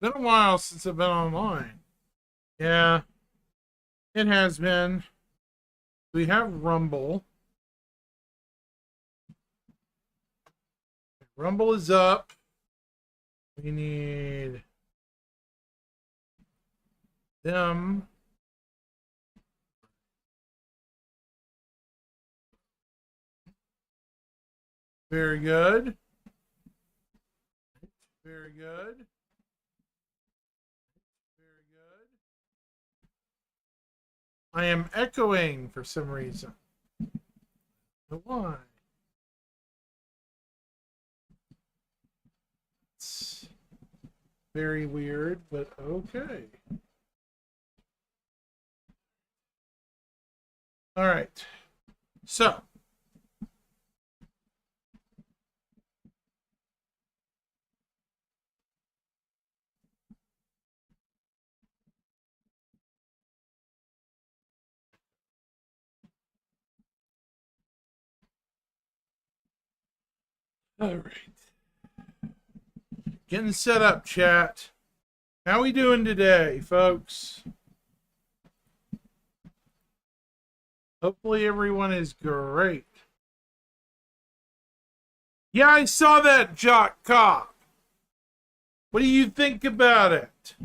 Been a while since I've been online. Yeah, it has been. We have Rumble. Rumble is up. We need them. Very good. Very good. Very good. I am echoing for some reason. Why? It's very weird, but okay. All right. So, all right. Getting set up, chat. How we doing today, folks? Hopefully everyone is great. Yeah, I saw that, Jock Cop. What do you think about it?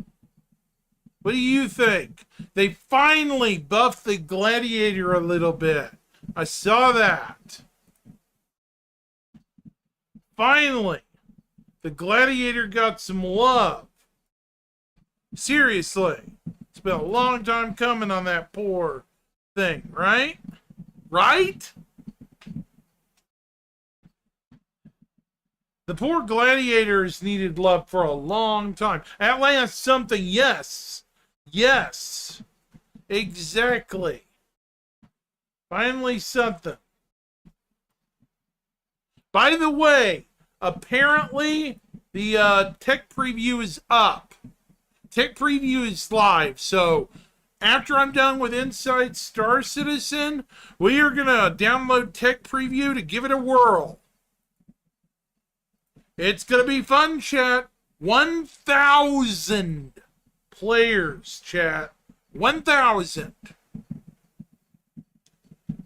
What do you think? They finally buffed the Gladiator a little bit. I saw that. Finally, the Gladiator got some love. Seriously. It's been a long time coming on that poor thing, right? Right? The poor Gladiators needed love for a long time. At last, something, yes. Yes. Exactly. Finally, something. By the way, apparently, the tech preview is up. Tech preview is live, so after I'm done with Inside Star Citizen, we are going to download Tech Preview to give it a whirl. It's going to be fun, chat. 1,000 players, chat. 1,000.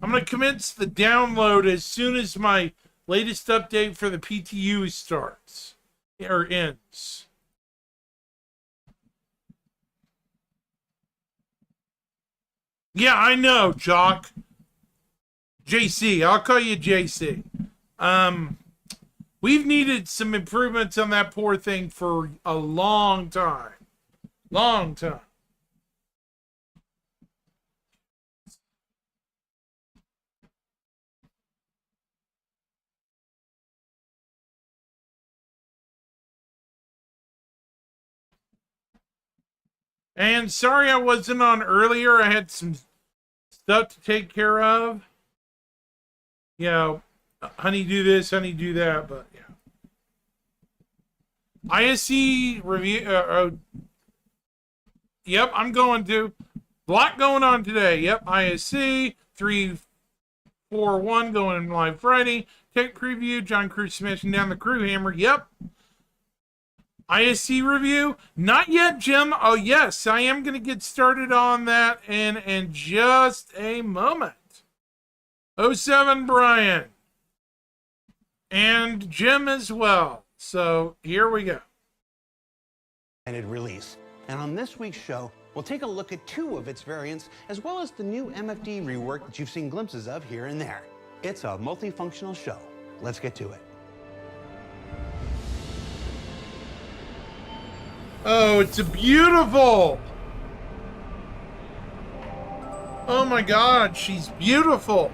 I'm going to commence the download as soon as my latest update for the PTU starts or ends. Yeah, I know, Jock. JC, I'll call you JC. We've needed some improvements on that poor thing for a long time. Long time. And sorry I wasn't on earlier. I had some stuff to take care of. You know, honey do this, honey do that, but yeah. ISC review. Yep, I'm going to. A lot going on today. Yep, ISC 341 going live Friday. Tech preview. John Cruz smashing down the crew hammer. Yep. ISC review? Not yet, Jim. Oh, yes, I am going to get started on that in just a moment. 07 Brian. And Jim as well. So here we go. Release. And on this week's show, we'll take a look at 2 of its variants, as well as the new MFD rework that you've seen glimpses of here and there. It's a multifunctional show. Let's get to it. Oh, it's a beautiful. Oh my God, she's beautiful.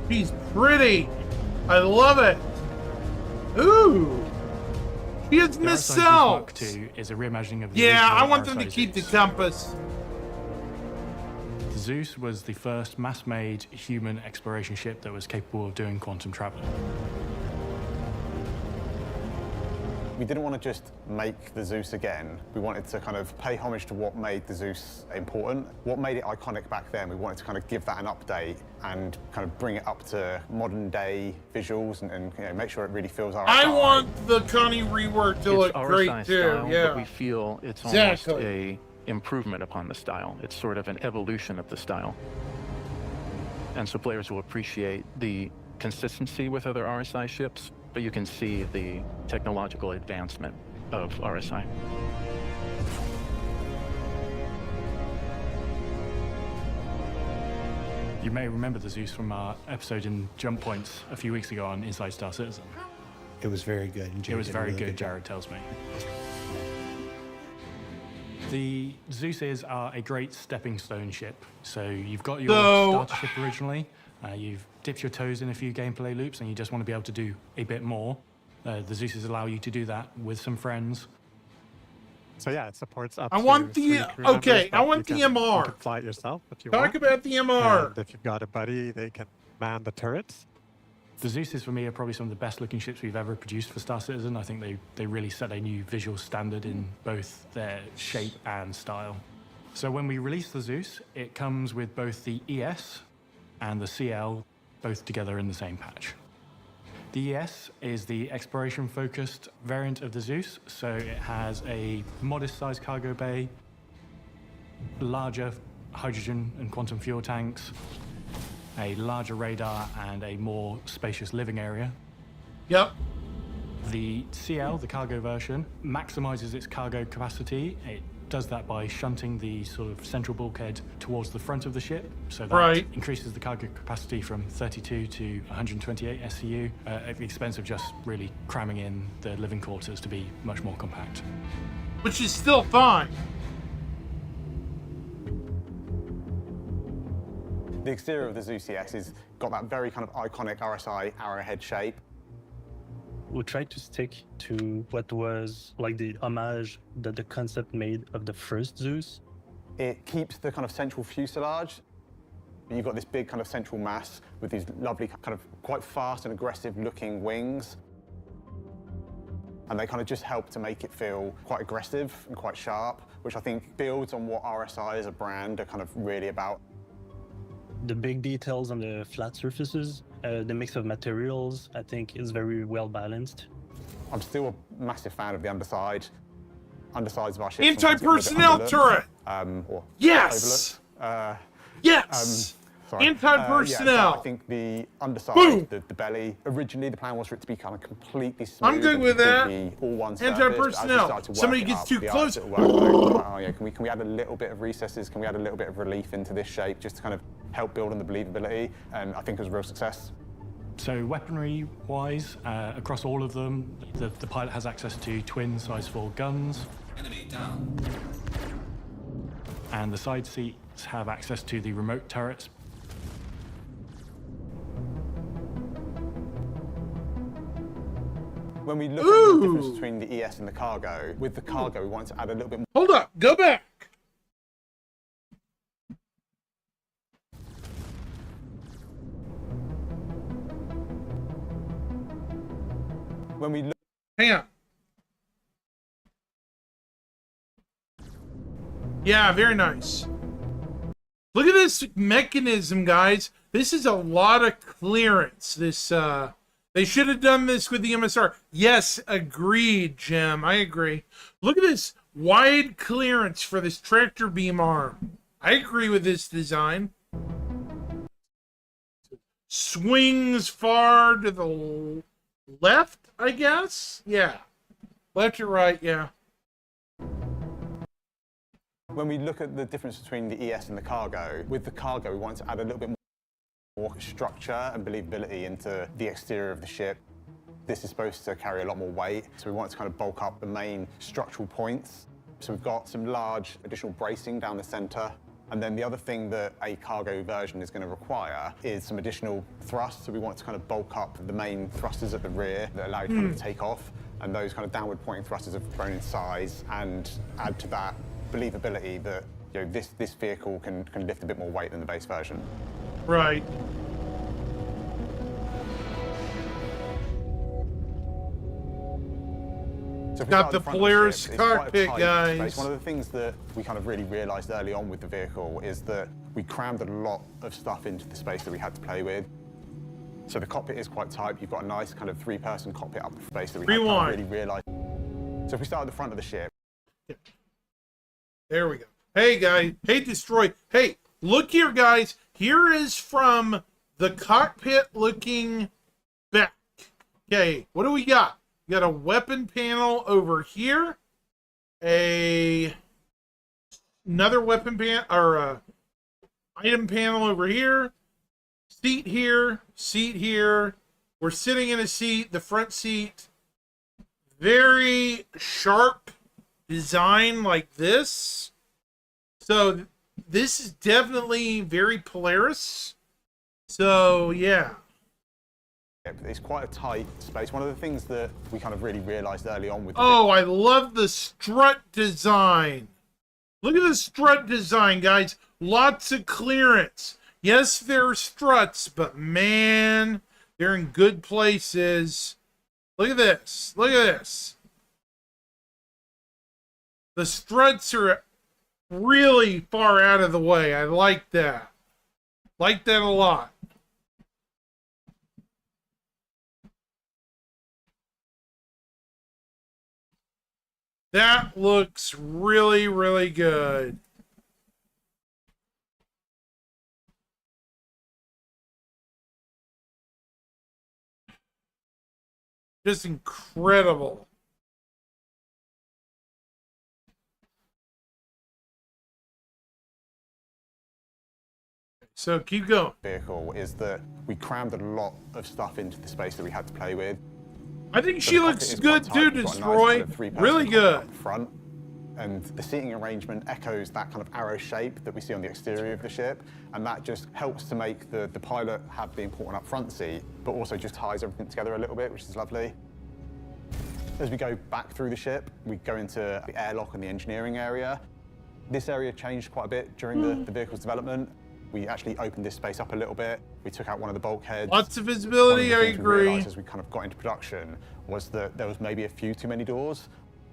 She's pretty. I love it. Ooh. She has Miss Cells. Mark II is a reimagining of the Yeah, I original want them to RSI keep the Zeus. compass. The Zeus was the first mass-made human exploration ship that was capable of doing quantum travel. We didn't want to just make the Zeus again. We wanted to kind of pay homage to what made the Zeus important, what made it iconic back then. We wanted to kind of give that an update and kind of bring it up to modern day visuals and you know, make sure it really feels RSI. I want the Connie rework to look It's great RSI too. style, Yeah. but we feel it's Exactly. almost a improvement upon the style. It's sort of an evolution of the style. And so players will appreciate the consistency with other RSI ships, but you can see the technological advancement of RSI. You may remember the Zeus from our episode in Jump Points a few weeks ago on Inside Star Citizen. It was very good. And It Jared was did a very really good, job. Jared tells me. The Zeuses are a great stepping stone ship. So you've got your So- starter ship originally, you've dipped your toes in a few gameplay loops, and you just want to be able to do a bit more. The Zeuses allow you to do that with some friends. So yeah, it supports up I to want the- 3 crew members, okay, I but want you the can- MR. You can fly it yourself if you Talk want. about the MR. And if you've got a buddy, they can man the turrets. The Zeuses, for me, are probably some of the best looking ships we've ever produced for Star Citizen. I think they really set a new visual standard in both their shape and style. So when we release the Zeus, it comes with both the ES and the CL, both together in the same patch. The ES is the exploration-focused variant of the Zeus, so it has a modest-sized cargo bay, larger hydrogen and quantum fuel tanks, a larger radar, and a more spacious living area. Yep. The CL, the cargo version, maximizes its cargo capacity. It does that by shunting the sort of central bulkhead towards the front of the ship, so that Right. increases the cargo capacity from 32 to 128 SCU, at the expense of just really cramming in the living quarters to be much more compact. Which is still fine. The exterior of the Zeus EX has got that very kind of iconic RSI arrowhead shape. We tried to stick to what was like the homage that the concept made of the first Zeus. It keeps the kind of central fuselage. You've got this big kind of central mass with these lovely kind of quite fast and aggressive looking wings. And they kind of just help to make it feel quite aggressive and quite sharp, which I think builds on what RSI as a brand are kind of really about. The big details on the flat surfaces, the mix of materials, I think is very well balanced. I'm still a massive fan of the undersides of our ships. Anti-personnel turret. Or Yes. overlooked. Yes. Sorry. Anti-personnel. I think the underside, Boom. the belly, originally the plan was for it to be kind of completely smooth. I'm good and with that. completely all one surface, Anti-personnel. but as we started to work Somebody it gets up, too the close. art sort of worked like, oh, yeah, can we add a little bit of recesses? Can we add a little bit of relief into this shape just to kind of help build on the believability? And I think it was a real success. So weaponry-wise, across all of them, the pilot has access to twin size 4 guns. Enemy down. And the side seats have access to the remote turrets. When we look at the difference between the ES and the cargo, with the cargo, we wanted to add a little bit more. Hold up. Go back. When we look Hang on. Yeah, very nice. Look at this mechanism, guys. This is a lot of clearance. They should have done this with the MSR. Yes, agreed, Jim. I agree. Look at this wide clearance for this tractor beam arm. I agree with this design. Swings far to the left, I guess? Yeah. Left or right, yeah. When we look at the difference between the ES and the cargo, with the cargo, we wanted to add a little bit more structure and believability into the exterior of the ship. This is supposed to carry a lot more weight, so we wanted to kind of bulk up the main structural points. So we've got some large additional bracing down the center. And then the other thing that a cargo version is going to require is some additional thrust. So we want to kind of bulk up the main thrusters at the rear that allow you to kind of take off. And those kind of downward pointing thrusters have grown in size and add to that believability that this vehicle can lift a bit more weight than the base version. Right. So if we Got start at the front of Polaris ship, it's quite a cockpit, tight guys. space. One of the things that we kind of really realized early on with the vehicle is that we crammed a lot of stuff into the space that we had to play with. So the cockpit is quite tight. You've got a nice kind of 3-person cockpit up the space that we had to kind of really realize. So if we start at the front of the ship. There we go. Hey, guys. Hey, Destroy. Hey, look here, guys. Here is from the cockpit looking back. Okay, what do we got? We got a weapon panel over here. Another weapon panel, or item panel over here. Seat here. Seat here. We're sitting in a seat, the front seat. Very sharp design like this. So this is definitely very Polaris. So yeah. It's quite a tight space. One of the things that we kind of really realized early on with the Oh, I love the strut design. Look at the strut design, guys. Lots of clearance. Yes, there are struts, but man, they're in good places. Look at this. Look at this. The struts are really far out of the way. I like that. Like that a lot. That looks really, really good. Just incredible. So keep going. Vehicle is that we crammed a lot of stuff into the space that we had to play with. I think So she the looks cockpit is good quite too, tight. You've got a nice Destroy. kind of 3-person Really cockpit good. up front. And the seating arrangement echoes that kind of arrow shape that we see on the exterior of the ship. And that just helps to make the pilot have the important up front seat, but also just ties everything together a little bit, which is lovely. As we go back through the ship, we go into the airlock and the engineering area. This area changed quite a bit during the vehicle's development. We actually opened this space up a little bit. We took out one of the bulkheads. Lots of visibility, I We agree. realized as we kind of got into production was that there was maybe a few too many doors.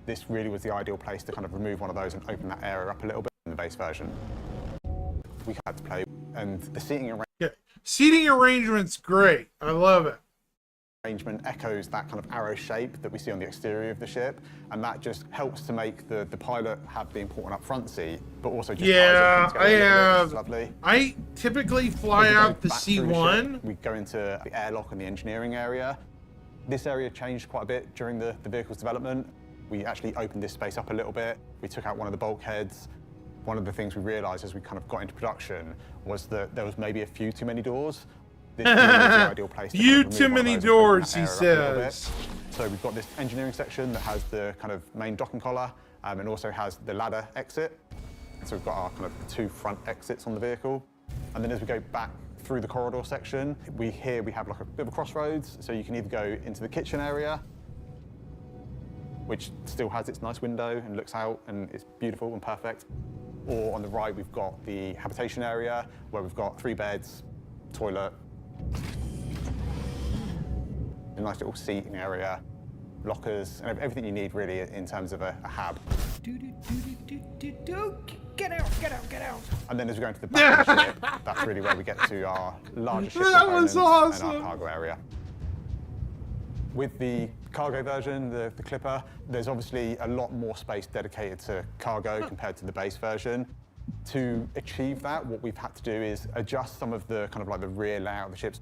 This really was the ideal place to kind of remove one of those and open that area up a little bit in the base version. We had to play, and the seating Yeah. Seating arrangement's great. I love it. arrangement echoes that kind of arrow shape that we see on the exterior of the ship, and that just helps to make the pilot have the important up front seat, but also just Yeah, ties everything together a little bit, which is have. lovely. I typically fly As we go out the back through C1. ship, we go into the airlock and the engineering area. This area changed quite a bit during the vehicle's development. We actually opened this space up a little bit. We took out one of the bulkheads. One of the things we realized as we kind of got into production was that there was maybe a few too many doors. This really was the ideal place to Few kind of remove too one of many those and open doors, that he area up a little bit. says. So we've got this engineering section that has the kind of main docking collar and also has the ladder exit. So we've got our kind of 2 front exits on the vehicle. And then as we go back through the corridor section, we have like a bit of a crossroads. So you can either go into the kitchen area, which still has its nice window and looks out and it's beautiful and perfect. Or on the right, we've got the habitation area where we've got 3 beds, toilet, a nice little seating area, lockers, and everything you need really in terms of a hab. Get out, get out, get out. And then as we go into the back of the ship, that's really where we get to our larger ship That was components and awesome. our cargo area. With the cargo version, the Clipper, there's obviously a lot more space dedicated to cargo compared to the base version. To achieve that, what we've had to do is adjust some of the kind of like the rear layout of the ships.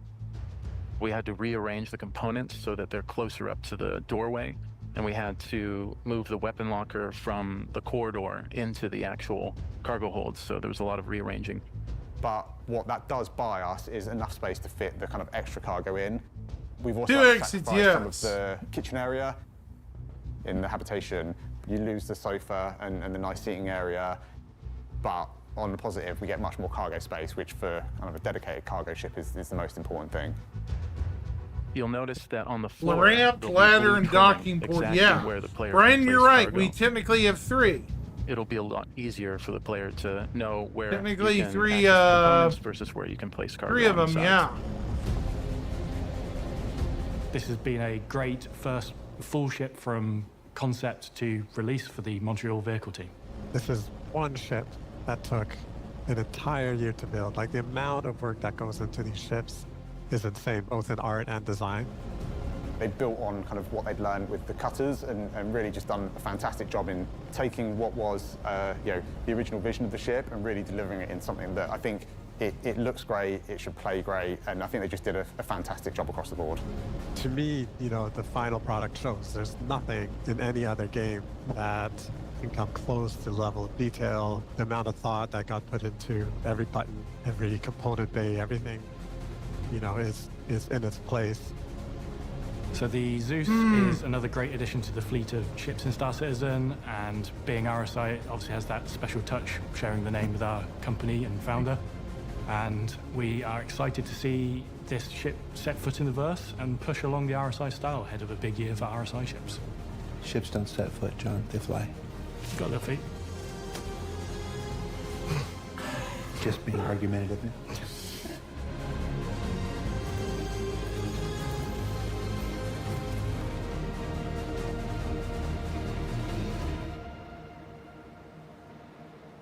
We had to rearrange the components so that they're closer up to the doorway, and we had to move the weapon locker from the corridor into the actual cargo holds, so there was a lot of rearranging. But what that does buy us is enough space to fit the kind of extra cargo in. We've also 2 had to exits, sacrifice some yes. of the kitchen area. In the habitation, you lose the sofa and the nice seating area, but on the positive, we get much more cargo space, which for kind of a dedicated cargo ship is the most important thing. You'll notice that on the floor, Ramp, there'll be ladder, blue and trimming docking port. exactly Yeah. where the player Brian, can you're place right. cargo. We technically have 3. It'll be a lot easier for the player to know where Technically you can 3, access the components versus where you can place cargo. 3 of on the them, sides. yeah. This has been a great first full ship from concept to release for the Montreal vehicle team. This is one ship that took an entire year to build. Like the amount of work that goes into these ships is insane, both in art and design. They built on kind of what they'd learned with the cutters and really just done a fantastic job in taking what was the original vision of the ship and really delivering it in something that I think it looks great, it should play great, and I think they just did a fantastic job across the board. To me, the final product shows there's nothing in any other game that can come close to the level of detail, the amount of thought that got put into every button, every component bay, everything, is in its place. So the Zeus is another great addition to the fleet of ships in Star Citizen, and being RSI, it obviously has that special touch, sharing the name with our company and founder. And we are excited to see this ship set foot in the verse and push along the RSI style ahead of a big year for RSI ships. Ships don't set foot, John, they fly. Got their feet. Just being argumentative.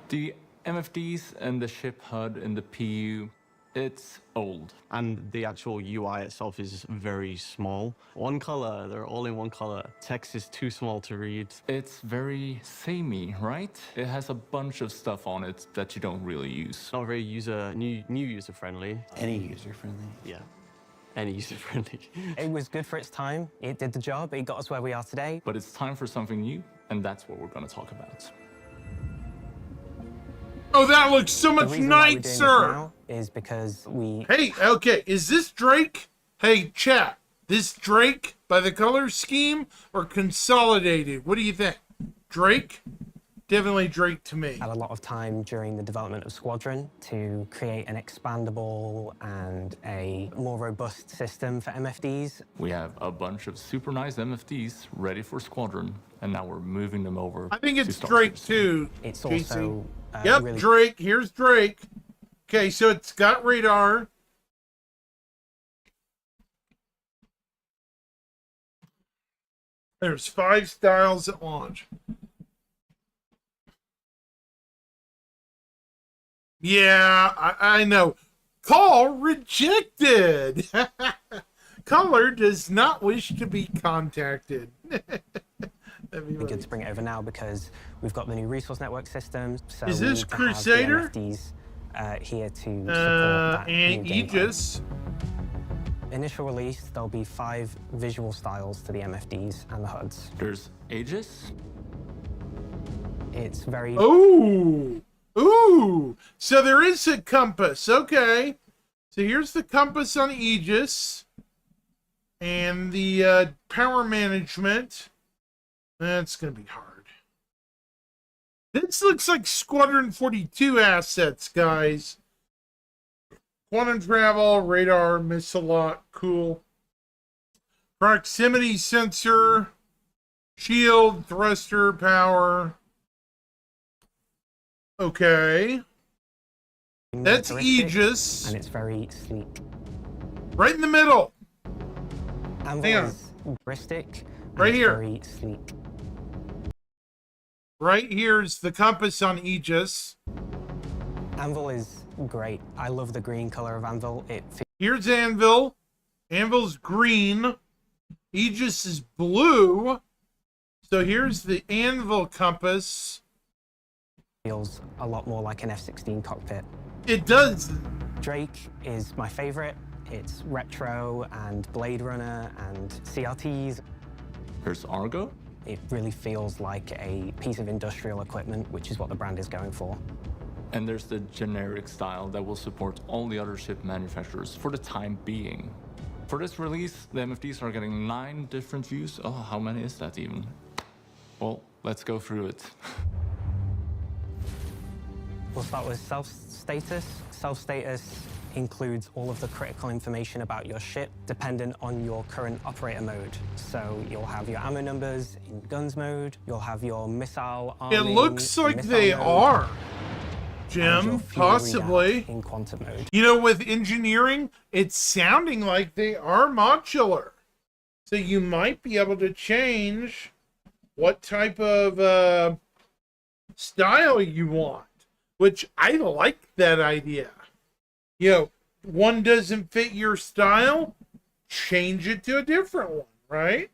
The MFDs and the ship HUD and the PU, it's old. And the actual UI itself is very small. One color, they're all in one color. Text is too small to read. It's very samey, right? It has a bunch of stuff on it that you don't really use. Not very new user friendly. Any user friendly. Yeah. Any user friendly. It was good for its time. It did the job. It got us where we are today. But it's time for something new, and that's what we're going to talk about. Oh, that looks so much nicer. Is because we. Hey, okay, is this Drake? Hey, chat, this Drake by the color scheme or consolidated? What do you think? Drake? Definitely Drake to me. Had a lot of time during the development of Squadron to create an expandable and a more robust system for MFDs. We have a bunch of super nice MFDs ready for Squadron, and now we're moving them over. I think it's Drake too. It's JC. also yep, really... Drake. Here's Drake. Okay, so it's got radar. There's 5 styles at launch. Yeah, I know. Call rejected. Caller does not wish to be contacted. It'd be good to bring it over now because we've got the new resource network system. So is this Crusader? MFDs, here to support that and new Aegis. Initial release, there'll be 5 visual styles to the MFDs and the HUDs. There's Aegis. It's very... Ooh! Ooh! So there is a compass. Okay. So here's the compass on Aegis. And the power management. That's going to be hard. This looks like Squadron 42 assets, guys. Quantum travel, radar, missile lock, cool. Proximity sensor, shield, thruster, power. Okay. That's Aegis. And it's very sleek. Right in the middle. Anvil is futuristic. Right here. Very sleek. Right here's the compass on Aegis. Anvil is great. I love the green color of Anvil. Here's Anvil. Anvil's green. Aegis is blue. So here's the Anvil compass. Feels a lot more like an F-16 cockpit. It does. Drake is my favorite. It's retro and Blade Runner and CRTs. There's Argo. It really feels like a piece of industrial equipment, which is what the brand is going for. And there's the generic style that will support all the other ship manufacturers for the time being. For this release, the MFDs are getting 9 different views. Oh, how many is that even? Well, let's go through it. We'll start with self-status. Self-status includes all of the critical information about your ship dependent on your current operator mode. So you'll have your ammo numbers in guns mode, you'll have your missile arming, It looks like missile they mode, are, and your Jim, fuel possibly. readout in quantum mode. You know, with engineering, it's sounding like they are modular. So you might be able to change what type of style you want, which I like that idea. You know, one doesn't fit your style, change it to a different one, right?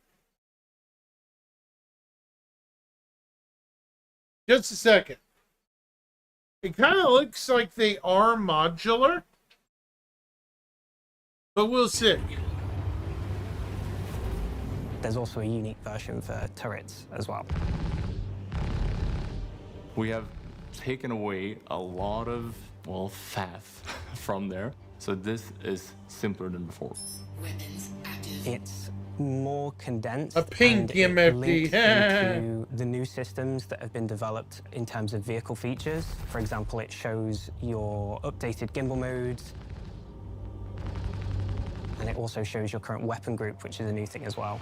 Just a second. It kind of looks like they are modular, but we'll see. There's also a unique version for turrets as well. We have taken away a lot of, well, faff from there. So this is simpler than before. It's more condensed. A pink and it MFD. links into the new systems that have been developed in terms of vehicle features. For example, it shows your updated gimbal modes, and it also shows your current weapon group, which is a new thing as well.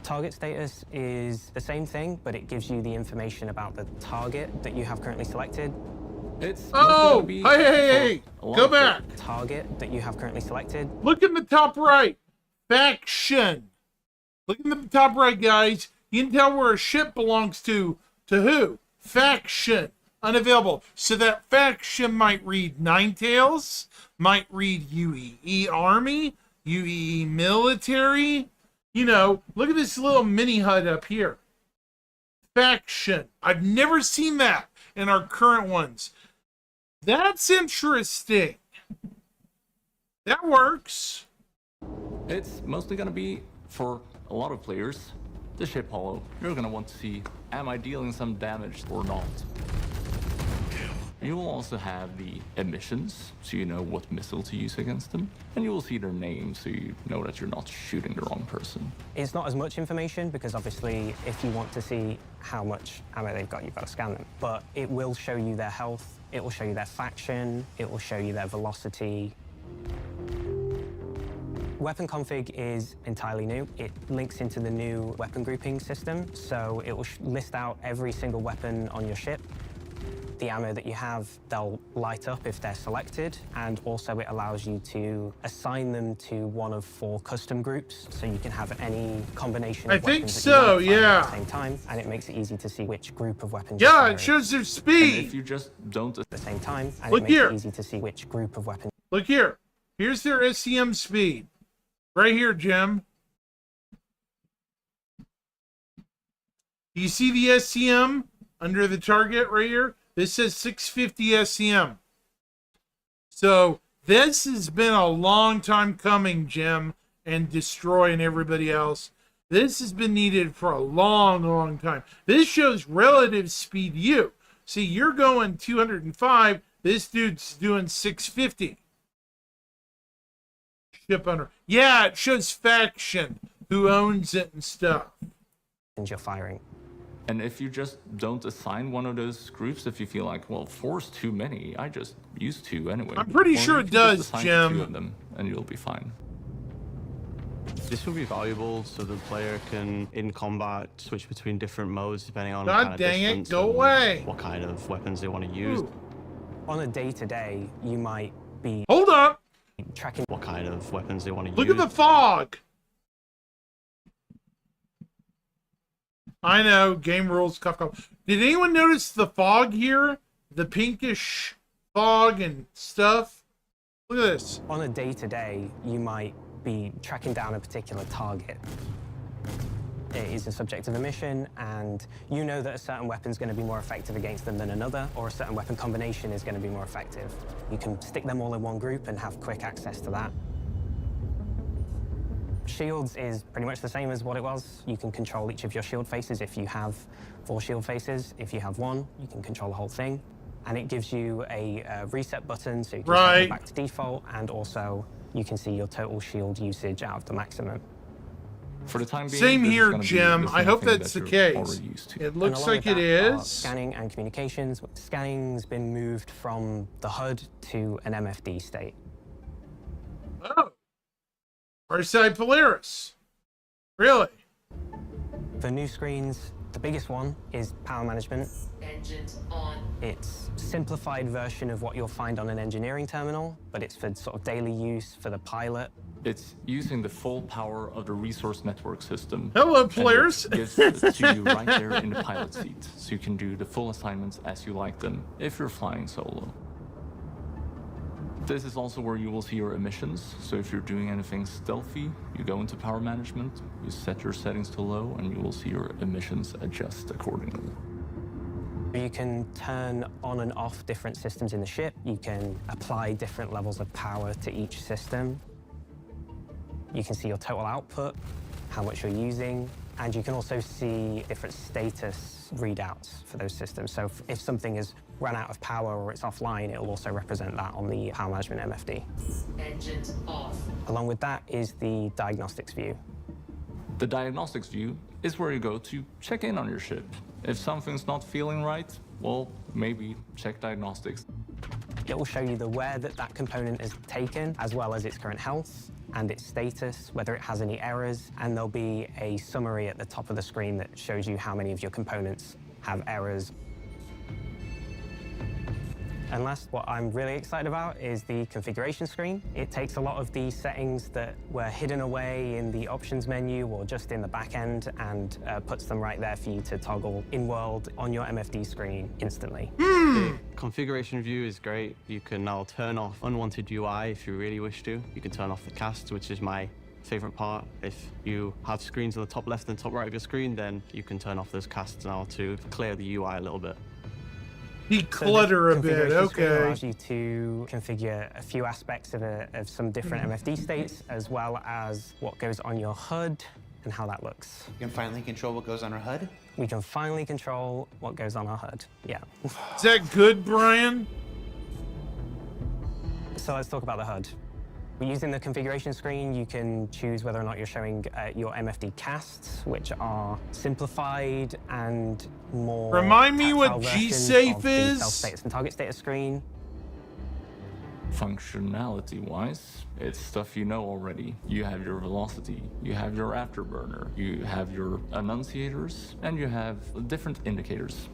Target status is the same thing, but it gives you the information about the target that you have currently selected. It's Oh, hey, go back. Target that you have currently selected. Look in the top right. Faction. Look in the top right, guys. You can tell where a ship belongs to who? Faction. Unavailable. So that faction might read Ninetales, might read UEE Army, UEE Military. You know, look at this little mini HUD up here. Faction. I've never seen that in our current ones. That's interesting. That works. It's mostly going to be, for a lot of players, the ship holo. You're going to want to see, am I dealing some damage or not? You will also have the emissions, so you know what missile to use against them. And you will see their names, so you know that you're not shooting the wrong person. It's not as much information because obviously if you want to see how much ammo they've got, you've got to scan them. But it will show you their health, it will show you their faction, it will show you their velocity. Weapon config is entirely new. It links into the new weapon grouping system, so it will list out every single weapon on your ship. The ammo that you have, they'll light up if they're selected, and also it allows you to assign them to one of 4 custom groups, so you can have any combination of I think weapons that you so, want to fire yeah. at the same time, and it makes it easy to see which group of weapons Yeah, you're it shows their And speed. if you just don't... at the same time, and Look it makes here. it easy to see which group of weapons. Look here. Here's their SCM speed. Right here, Jim. Do you see the SCM under the target right here? This says 650 SCM. So this has been a long time coming, Jim, and Destroy and everybody else. This has been needed for a long, long time. This shows relative speed you. See, you're going 205. This dude's doing 650. Ship owner. Yeah, it shows faction, who owns it and stuff. You're firing. And if you just don't assign one of those groups, if you feel like, well, 4's too many, I just use 2 anyway. I'm pretty Or sure you it can just does, assign Jim. 2 of them, and you'll be fine. This will be valuable so the player can, in combat, switch between different modes depending on God kind of dang it, distance go and away. what kind of weapons they want to use. Ooh. On a day-to-day, you might be Hold up. tracking. What kind of weapons they want to Look use. at the fog. I know, game rules, cuff, cuff. Did anyone notice the fog here? The pinkish fog and stuff? Look at this. On a day-to-day, you might be tracking down a particular target. It is a subject of a mission, and you know that a certain weapon is going to be more effective against them than another, or a certain weapon combination is going to be more effective. You can stick them all in one group and have quick access to that. Shields is pretty much the same as what it was. You can control each of your shield faces if you have 4 shield faces. If you have 1, you can control the whole thing. And it gives you a reset button, so you can set it back to default, and also you can see your total shield usage out of the maximum. For the time being, Same this is here, gonna be Jim. the I same hope thing that's that the you're case. already used to. It looks And along like with it that are is. Scanning and communications. Scanning's been moved from the HUD to an MFD state. Oh. Farside Polaris. Really? For new screens, the biggest one is power management. Engines on. It's a simplified version of what you'll find on an engineering terminal, but it's for sort of daily use for the pilot. It's using the full power of the resource network system. Hello, and players. It gives it to you right there in the pilot seat, so you can do the full assignments as you like them if you're flying solo. This is also where you will see your emissions. So if you're doing anything stealthy, you go into power management, you set your settings to low, and you will see your emissions adjust accordingly. You can turn on and off different systems in the ship. You can apply different levels of power to each system. You can see your total output, how much you're using, and you can also see different status readouts for those systems. So if something has run out of power or it's offline, it will also represent that on the Power Management MFD. Engines off. Along with that is the diagnostics view. The diagnostics view is where you go to check in on your ship. If something's not feeling right, well, maybe check diagnostics. It will show you the where that component is taken, as well as its current health and its status, whether it has any errors, and there'll be a summary at the top of the screen that shows you how many of your components have errors. And last, what I'm really excited about is the configuration screen. It takes a lot of the settings that were hidden away in the options menu or just in the back end and puts them right there for you to toggle in-world on your MFD screen instantly. The configuration view is great. You can now turn off unwanted UI if you really wish to. You can turn off the cast, which is my favorite part. If you have screens on the top left and top right of your screen, then you can turn off those casts now to clear the UI a little bit. Declutter a bit, okay. Allows you to configure a few aspects of some different MFD states, as well as what goes on your HUD and how that looks. You can finally control what goes on our HUD? We can finally control what goes on our HUD, yeah. Is that good, Brian? So let's talk about the HUD. Using the configuration screen, you can choose whether or not you're showing your MFD casts, which are simplified and more. Remind me what tactile G-Safe versions of the is? self-status and target status screen. Functionality-wise, it's stuff you know already. You have your velocity, you have your afterburner, you have your annunciators, and you have different indicators.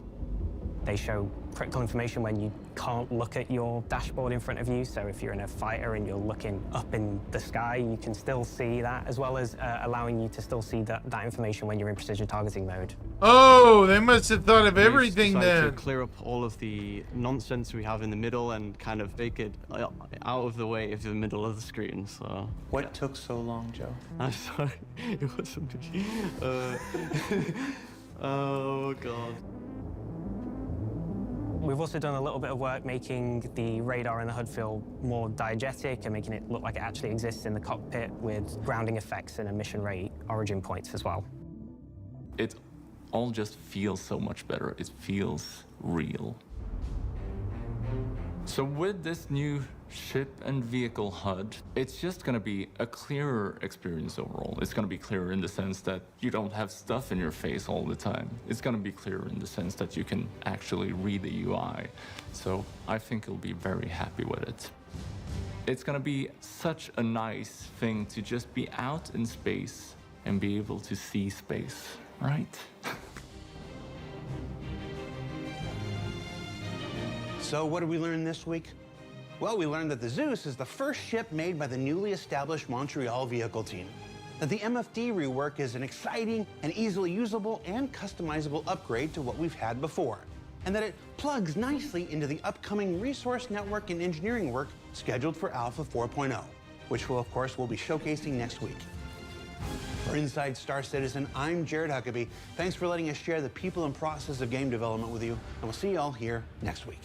They show critical information when you can't look at your dashboard in front of you. So if you're in a fighter and you're looking up in the sky, you can still see that, as well as allowing you to still see that information when you're in precision targeting mode. Oh, they must have thought of We've everything decided then. to clear up all of the nonsense we have in the middle and kind of make it out of the way of the middle of the screen. So What took so long, Joe? I'm sorry, it wasn't me. Oh God. We've also done a little bit of work making the radar and the HUD feel more diegetic and making it look like it actually exists in the cockpit with grounding effects and emission rate origin points as well. It all just feels so much better. It feels real. So with this new ship and vehicle HUD, it's just going to be a clearer experience overall. It's going to be clearer in the sense that you don't have stuff in your face all the time. It's going to be clearer in the sense that you can actually read the UI. So I think you'll be very happy with it. It's going to be such a nice thing to just be out in space and be able to see space, right? So what did we learn this week? Well, we learned that the Zeus is the first ship made by the newly established Montreal vehicle team. That the MFD rework is an exciting and easily usable and customizable upgrade to what we've had before. And that it plugs nicely into the upcoming resource network and engineering work scheduled for Alpha 4.0, which will, of course, we'll be showcasing next week. For Inside Star Citizen, I'm Jared Huckabee. Thanks for letting us share the people and process of game development with you, and we'll see you all here next week.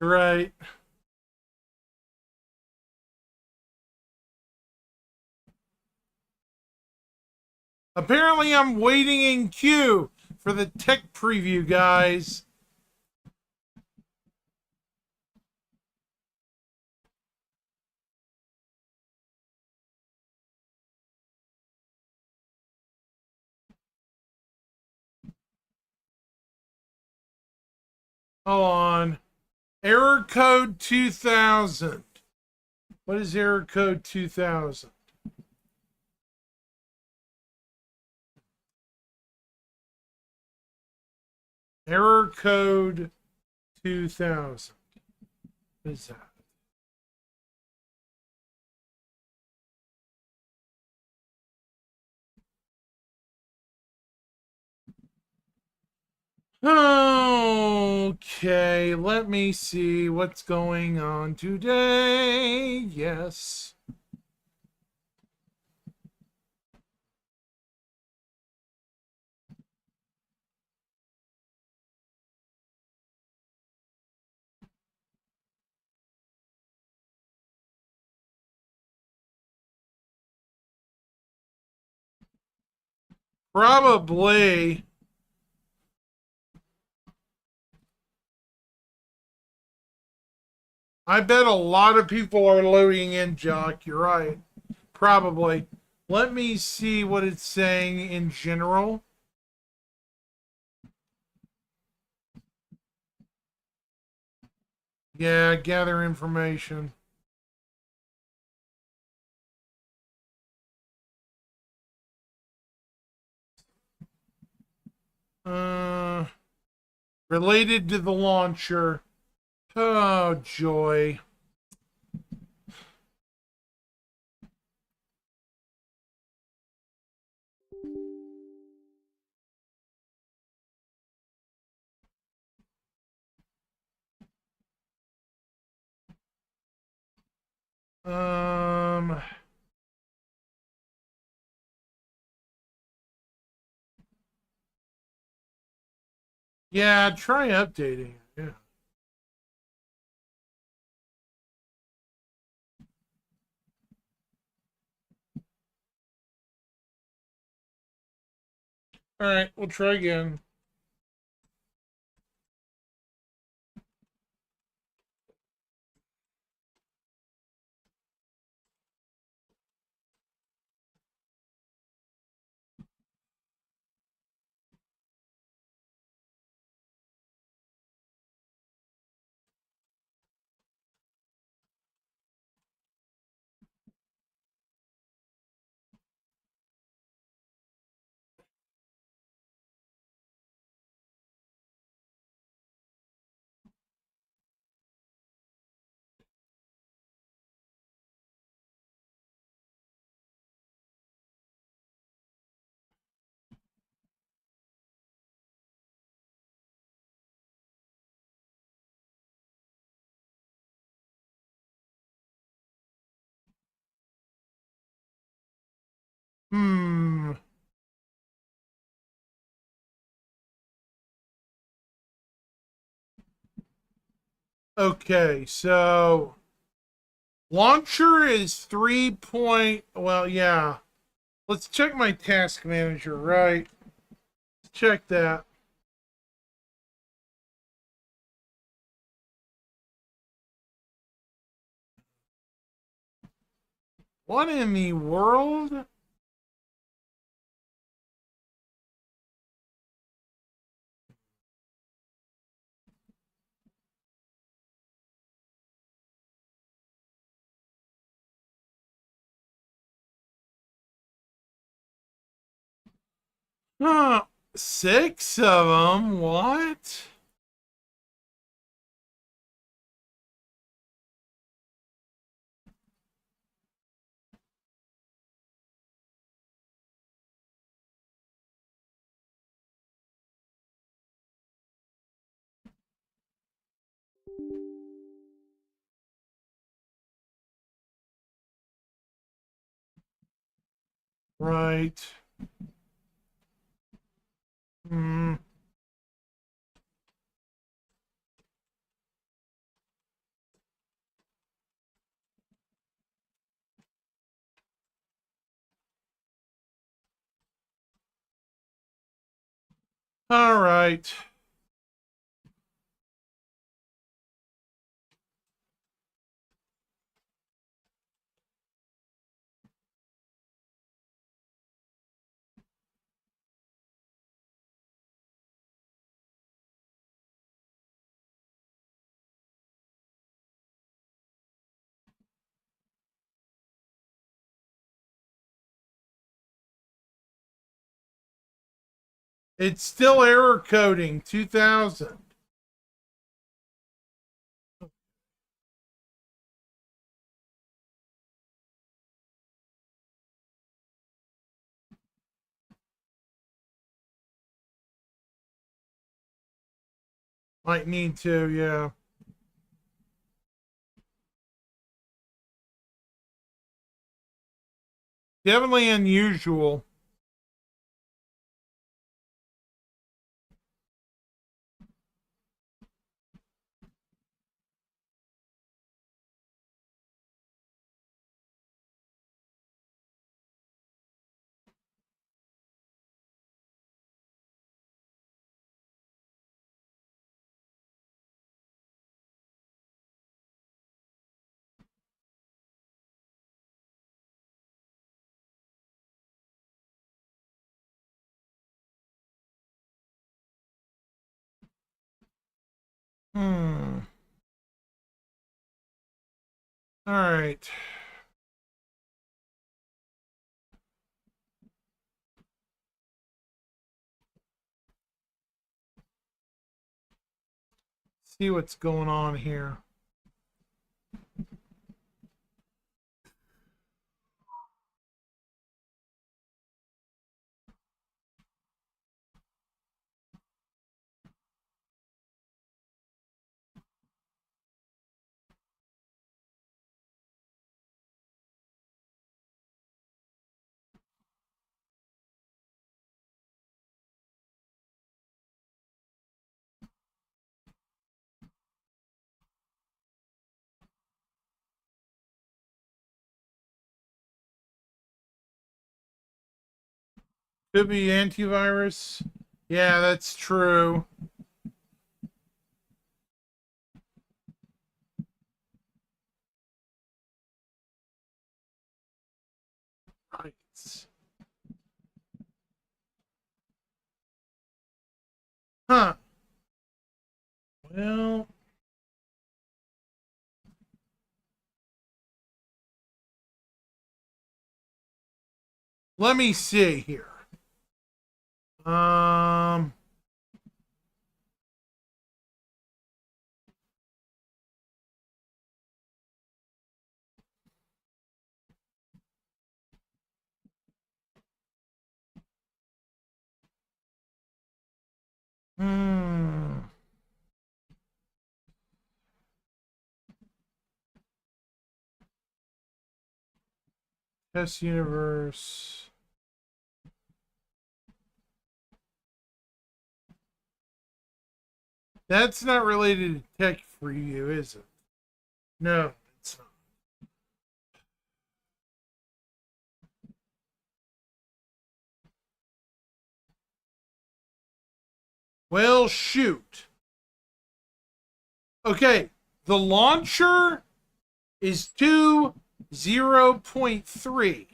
Right. Apparently, I'm waiting in queue for the tech preview, guys. Hold on. Error code 2000. What is error code 2000? Error code 2000. What is that? Okay, let me see what's going on today. Yes. Probably. I bet a lot of people are loading in, Jock. You're right. Probably. Let me see what it's saying in general. Yeah, gather information. Related to the launcher. Oh, joy. Yeah, try updating it. Yeah. All right, we'll try again. Hmm. Okay, so launcher is 3 point. Well, yeah. Let's check my task manager, right? Let's check that. What in the world? Huh. 6 of them? What? Right. Hmm. All right. It's still error coding 2000. Might need to, yeah. Definitely unusual. Hmm. All right. See what's going on here. Could be antivirus. Yeah, that's true. Right. Huh. Well, let me see here. Um, hmm. Test universe. That's not related to tech preview, is it? No, it's not. Well, shoot. Okay, the launcher is 2.0.3.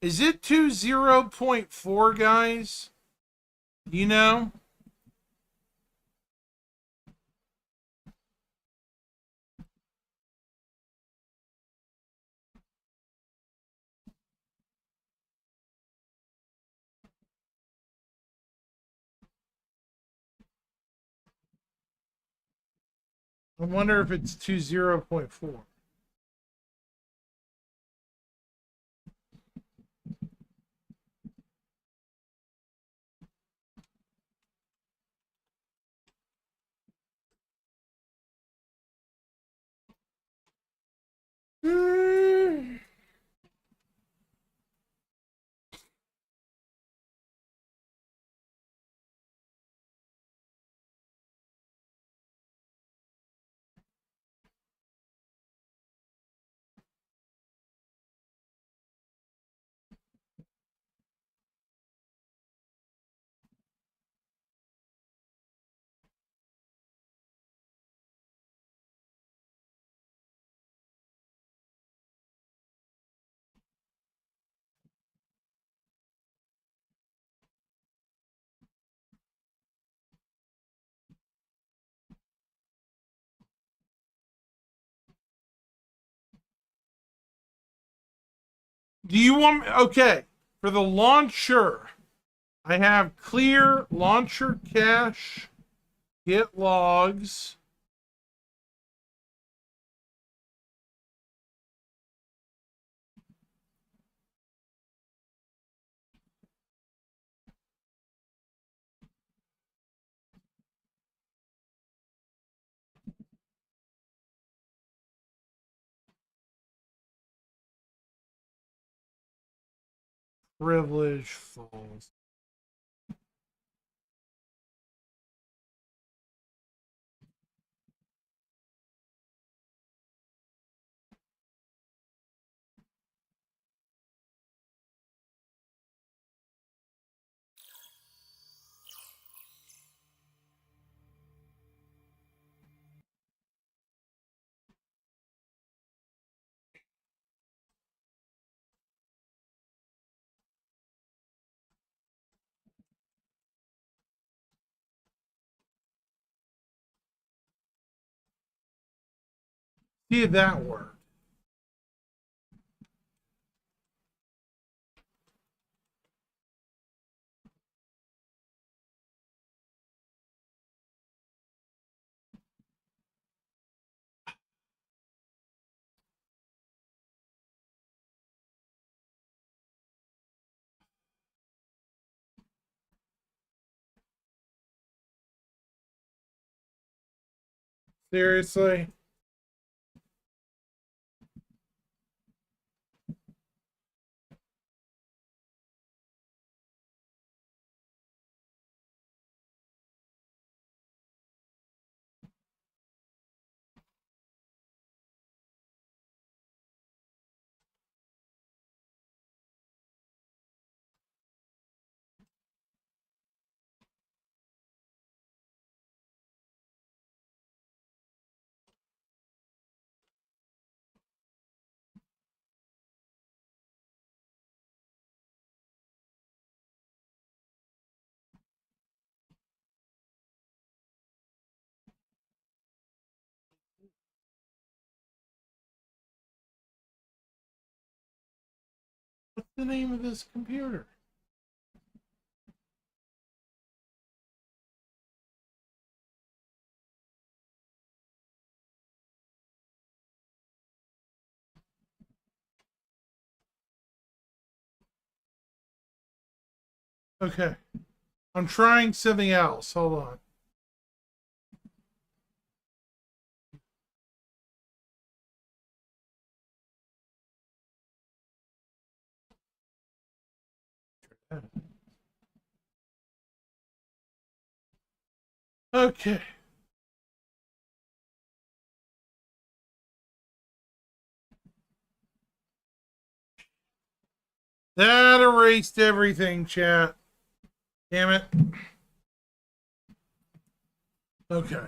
Is it 2.0.4, guys? You know? I wonder if it's 2.0.4. Do you want... Okay, for the launcher, I have clear launcher cache, git logs. Privilege false. See if that worked. Seriously? What's the name of this computer? Okay. I'm trying something else. Hold on. Okay. That erased everything, chat. Damn it. Okay.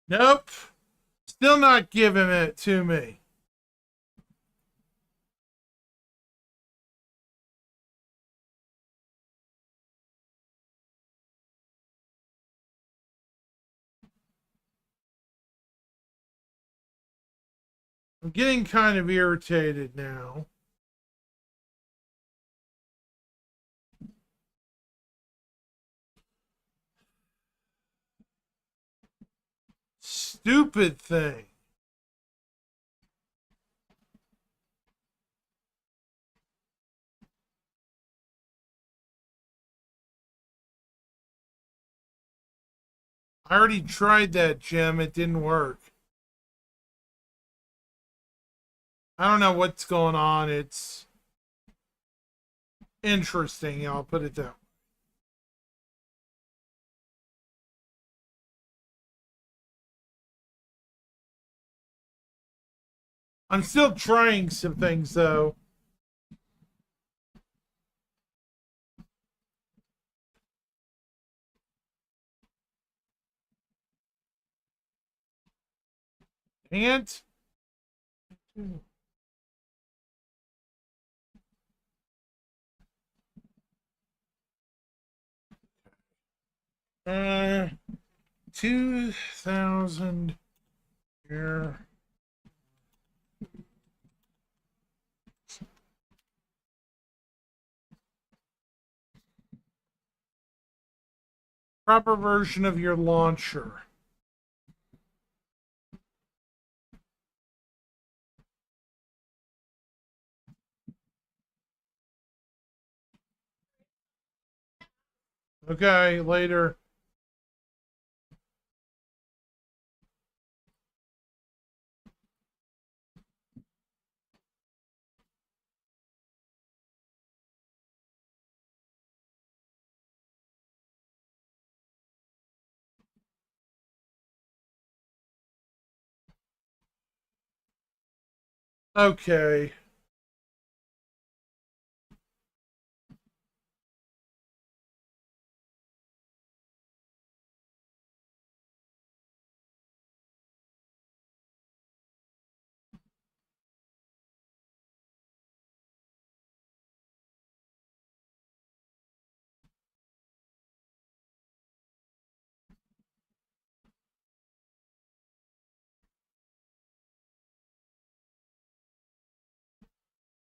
Nope. Still not giving it to me. I'm getting kind of irritated now. Stupid thing. I already tried that, Jim. It didn't work. I don't know what's going on. It's interesting. I'll put it that way. I'm still trying some things, though. Can't. 2,000 here. Proper version of your launcher. Okay, later. Okay.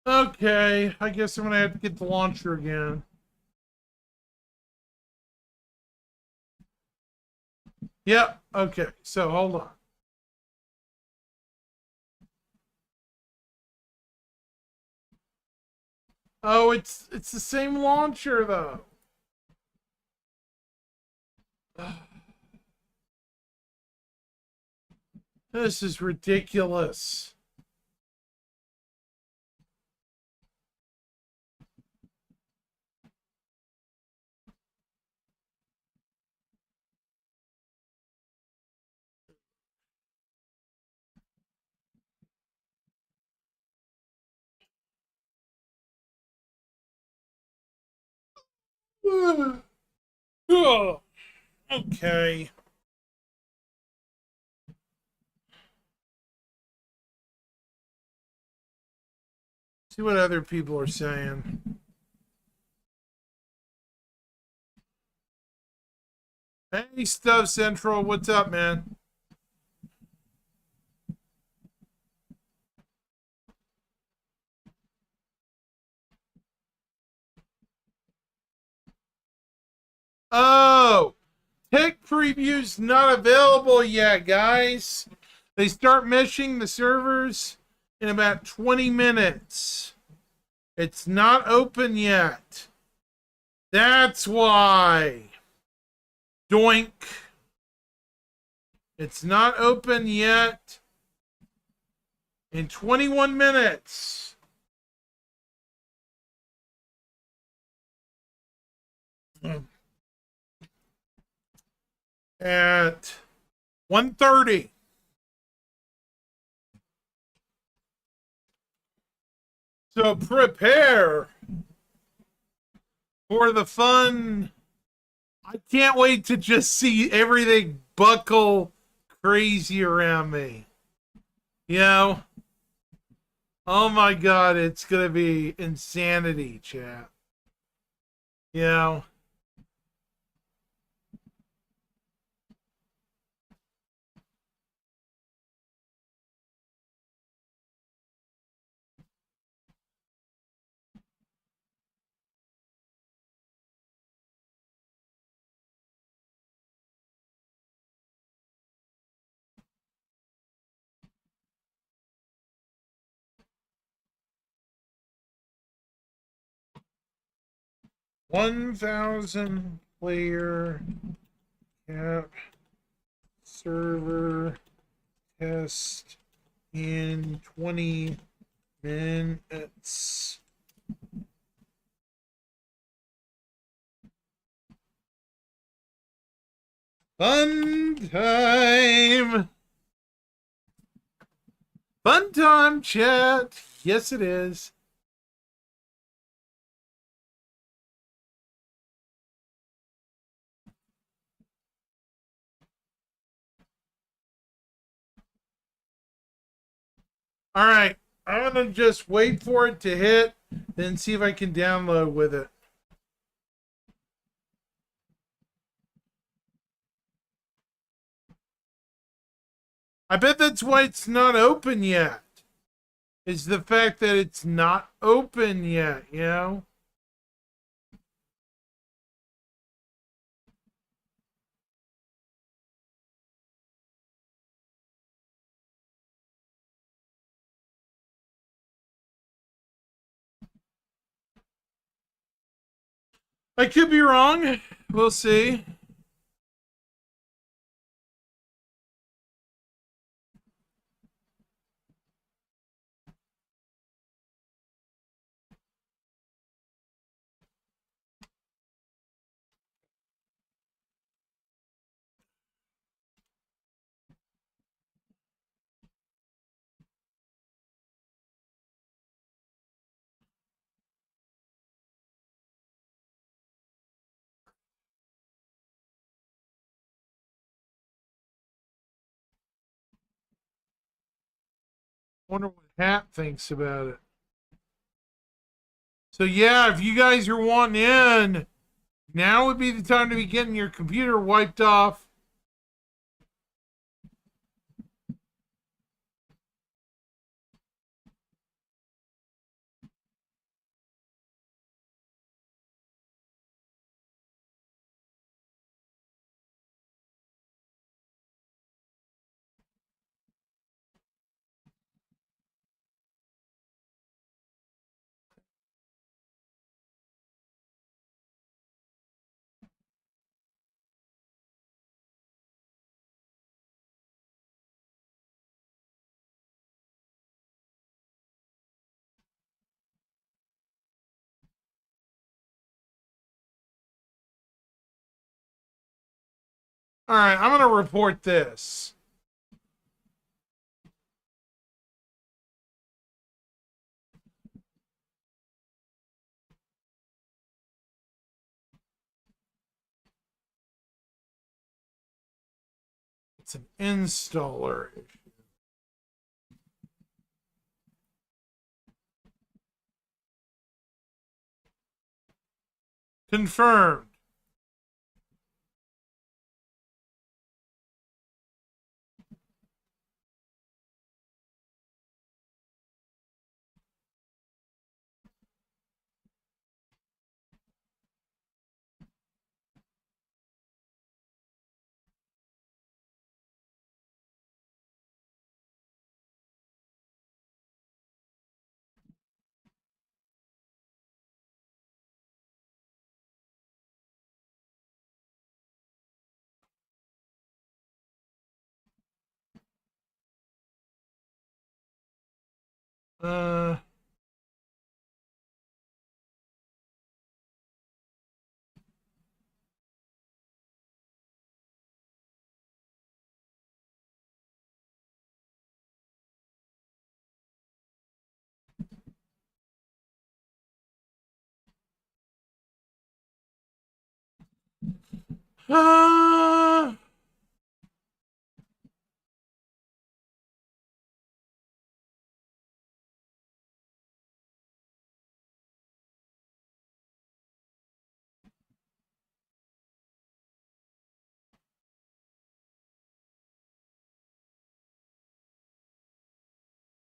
Okay, I guess I'm gonna have to get the launcher again. Yep, okay, so hold on. Oh, it's the same launcher though. This is ridiculous. Oh, okay. See what other people are saying. Hey, Stuff Central, what's up, man? Oh, tech preview's not available yet, guys. They start meshing the servers in about 20 minutes. It's not open yet. That's why. Doink. It's not open yet. In 21 minutes. At 1:30. So prepare for the fun. I can't wait to just see everything buckle crazy around me. You know? Oh my God, it's going to be insanity, chat. You know? $1,000 player cap server test in 20 minutes. Fun time. Fun time, chat. Yes, it is. All right, I'm gonna just wait for it to hit, then see if I can download with it. I bet that's why it's not open yet. Is the fact that it's not open yet, you know? I could be wrong. We'll see. Wonder what Hat thinks about it. So yeah, if you guys are wanting in, now would be the time to be getting your computer wiped off. All right, I'm going to report this. It's an installer issue. Confirmed. Uh, uh,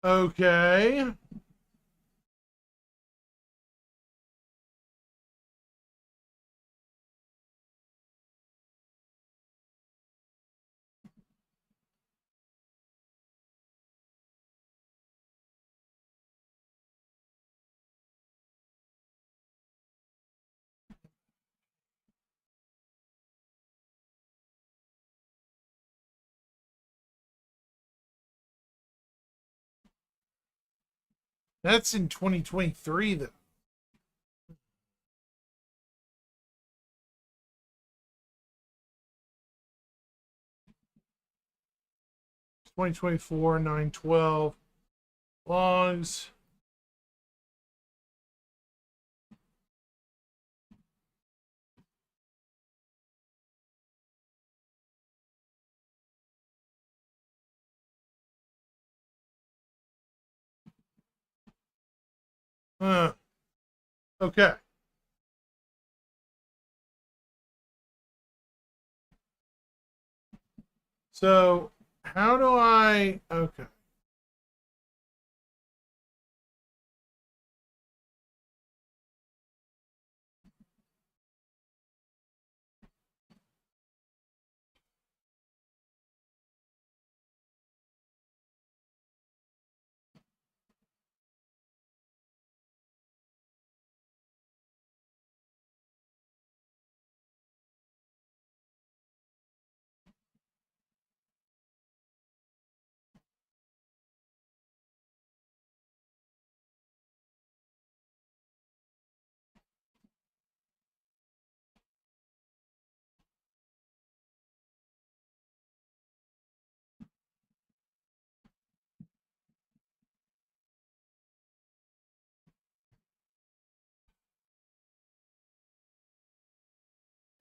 okay. That's in 2023, though. It's 2024, 9/12. Logs. Okay. So How do I... Okay.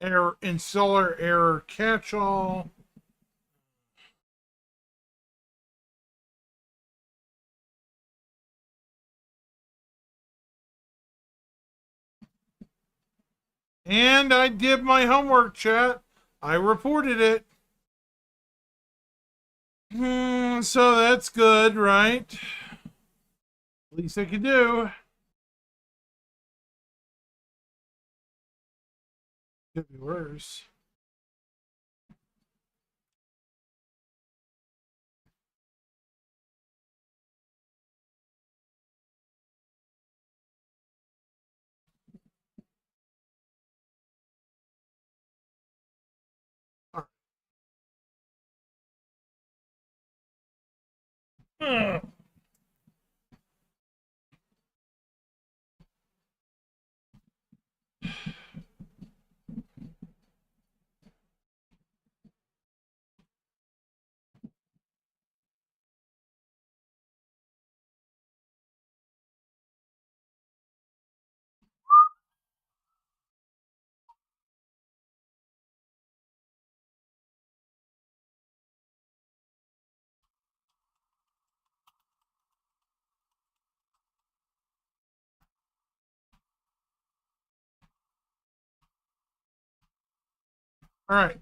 Error, installer error catch-all. And I did my homework, chat. I reported it. So that's good, right? Least I could do. Could be worse. Ugh. All right.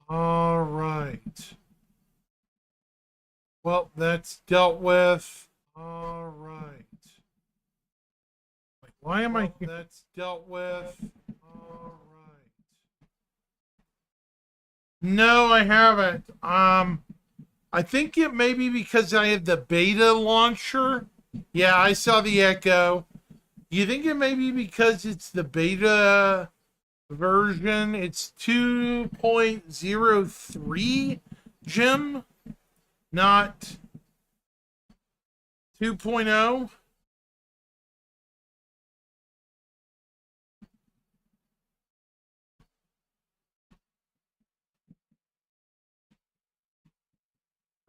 All right. Well, that's dealt with. All right. Wait, why am I here? That's dealt with. All right. No, I haven't. I think it may be because I have the beta launcher. Yeah, I saw the Echo. You think it may be because it's the beta version? It's 2.03, Jim, not 2.0.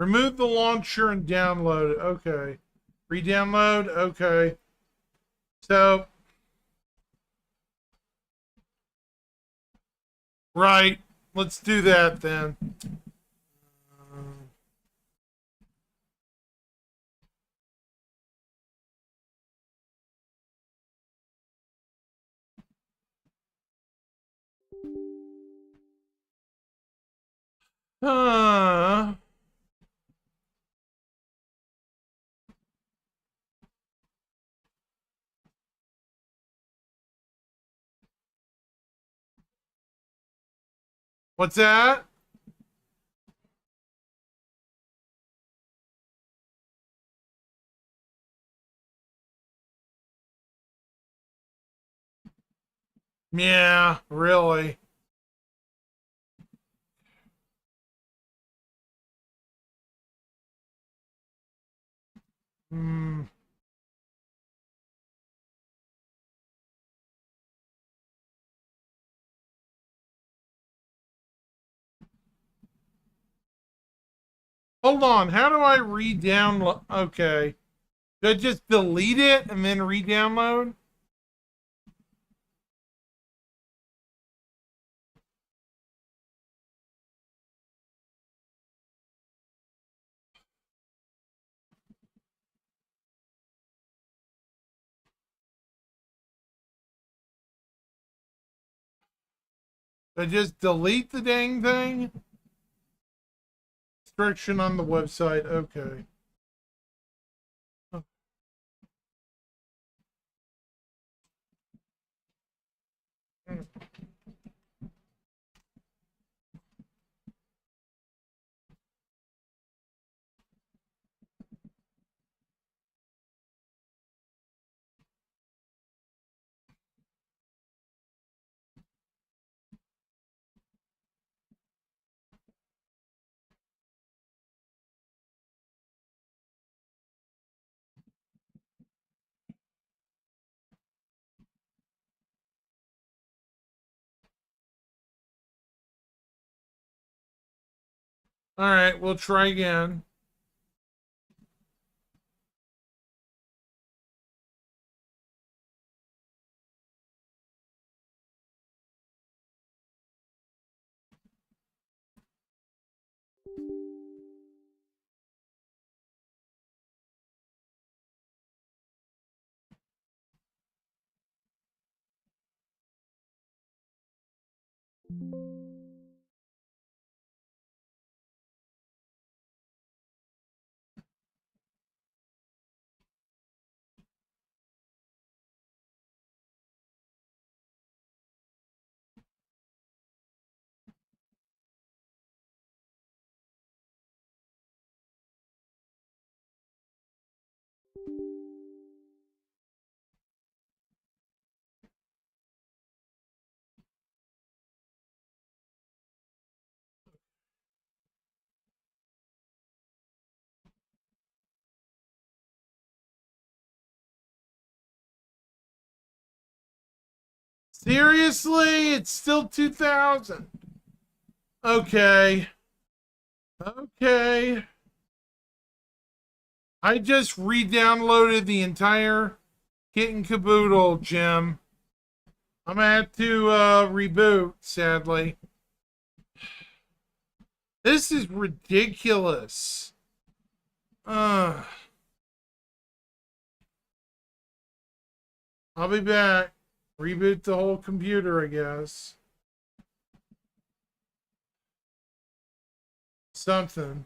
Remove the launcher and download it. Okay. Re-download. Okay. So, right. Let's do that then. What's that? Yeah, really. Hmm. Hold on. How do I re-download? Okay. Do I just delete it and then re-download? So just delete the dang thing. Restriction on the website. Okay. All right, we'll try again. Seriously? It's still 2000. Okay. Okay. I just re-downloaded the entire kit and caboodle, Jim. I'm gonna have to reboot, sadly. This is ridiculous. I'll be back. Reboot the whole computer, I guess. Something.